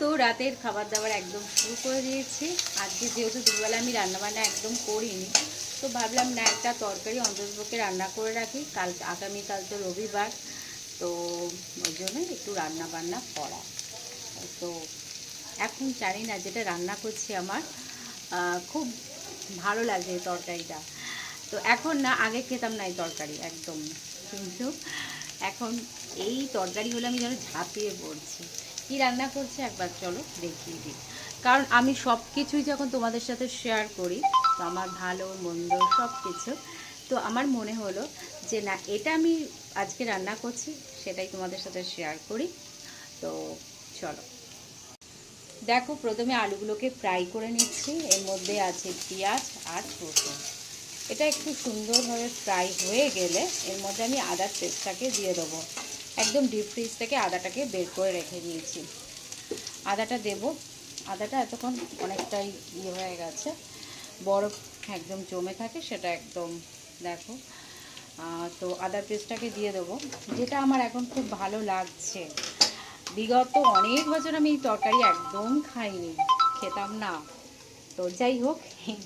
তো রাতের খাবার দাবার একদম শুরু করে দিয়েছি। আজকে যেহেতু দুপুরবেলা আমি রান্নাবান্না একদম করিনি, তো ভাবলাম না একটা তরকারি অন্ততপক্ষে রান্না করে রাখি, আগামীকাল তো রবিবার, তো ওই জন্য একটু রান্নাবান্না করা। তো এখন জানি না যেটা রান্না করছি আমার খুব ভালো লাগে এই তরকারিটা। তো এখন না, আগে খেতাম না এই তরকারি একদম, কিন্তু এখন এই তরকারি হলে আমি যেন ঝাঁপিয়ে পড়ছি। কি রান্না করছি একবার চলো দেখিয়ে দিই। কারণ আমি সব কিছুই যখন তোমাদের সাথে শেয়ার করি, তো আমার ভালো মন্দ সব কিছু, তো আমার মনে হলো যে না, এটা আমি আজকে রান্না করছি সেটাই তোমাদের সাথে শেয়ার করি। তো চলো দেখো, প্রথমে আলুগুলোকে ফ্রাই করে নিচ্ছি। এর মধ্যে আছে পেঁয়াজ আর রসুন। এটা একটু সুন্দরভাবে ফ্রাই হয়ে গেলে এর মধ্যে আমি আদার পেস্টটাকে দিয়ে দেবো। একদম ডিপ ফ্রিজ থেকে আদাটাকে বের করে রেখে দিয়েছি। আদাটা দেব। আদাটা এতক্ষণ অনেকটাই ইয়ে হয়ে গেছে, বরফ একদম জমে থাকে, সেটা একদম দেখো। তো আদার পেস্টটাকে দিয়ে দেবো, যেটা আমার এখন খুব ভালো লাগছে। বিগত অনেক বছর আমি এই তরকারি একদম খাইনি, খেতাম না। তো যাই হোক,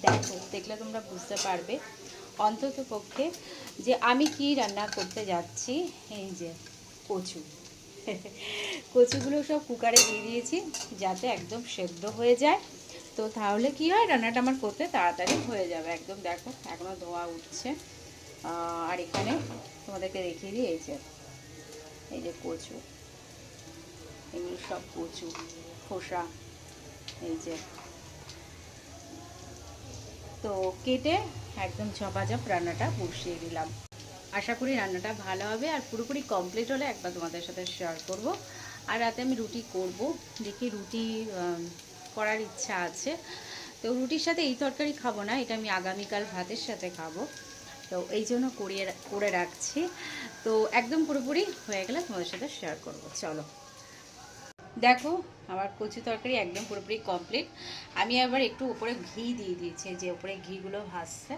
দেখো, দেখলে তোমরা বুঝতে পারবে অন্তত পক্ষে যে আমি কি রান্না করতে যাচ্ছি। এই যে কচু, কচুগুলো সব কুকারে দিয়ে দিয়েছি যাতে একদম সেদ্ধ হয়ে যায়। তো তাহলে কি হয়, রান্নাটা আমার করতে তাড়াতাড়ি হয়ে যাবে। একদম দেখো, এখনও ধোয়া উঠছে। আর এখানে তোমাদেরকে দেখিয়ে দিই, এই যে কচু, এগুলো সব কচু খোসা, এই যে। তো কেটে একদম ঝপাঝপ রান্নাটা বসিয়ে দিলাম। আশা করি রান্নাটা ভালো হবে, আর পুরোপুরি কমপ্লিট হলে একবার তোমাদের সাথে শেয়ার করব। আর রাতে আমি রুটি করব, দেখি রুটি করার ইচ্ছা আছে। তো রুটির সাথে এই তরকারি খাবো না, এটা আমি আগামীকাল ভাতের সাথে খাবো, তো এই জন্য করে রাখছি। তো একদম পুরোপুরি হয়ে গেলে তোমাদের সাথে শেয়ার করব। চলো দেখো, আমার কচু তরকারি একদম পুরোপুরি কমপ্লিট। আমি আবার একটু উপরে ঘি দিয়ে দিয়েছি, যে উপরে ঘিগুলো ভাসছে।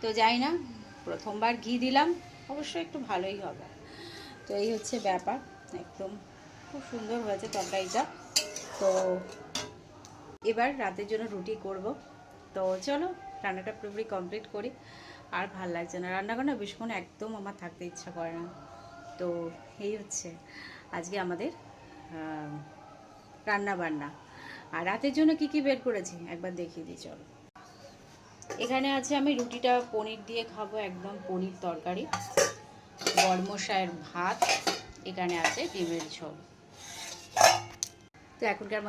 তো যাই না, প্রথমবার ঘি দিলাম, অবশ্যই একটু ভালোই হবে। তো এই হচ্ছে ব্যাপার, একদম খুব সুন্দর হয়েছে তরকারিটা। তো এবার রাতের জন্য রুটি করব। তো চলো রান্নাটা পুরোপুরি কমপ্লিট করি। আর ভাল লাগছে না রান্না করা, বেশিক্ষণ একদম আমার থাকতে ইচ্ছা করে না। তো এই হচ্ছে আজকে আমাদের রান্না বান্না। আর রাতের জন্য কি কি বের করেছি একবার দেখিয়ে দিই চলো। এখানে আছে, আমি রুটিটা পনির দিয়ে খাবো, একদম পনির তরকারি, বরমশাইয়ের ভাত, এখানে আছে ডিমের ঝোল। তো এখনকার মতো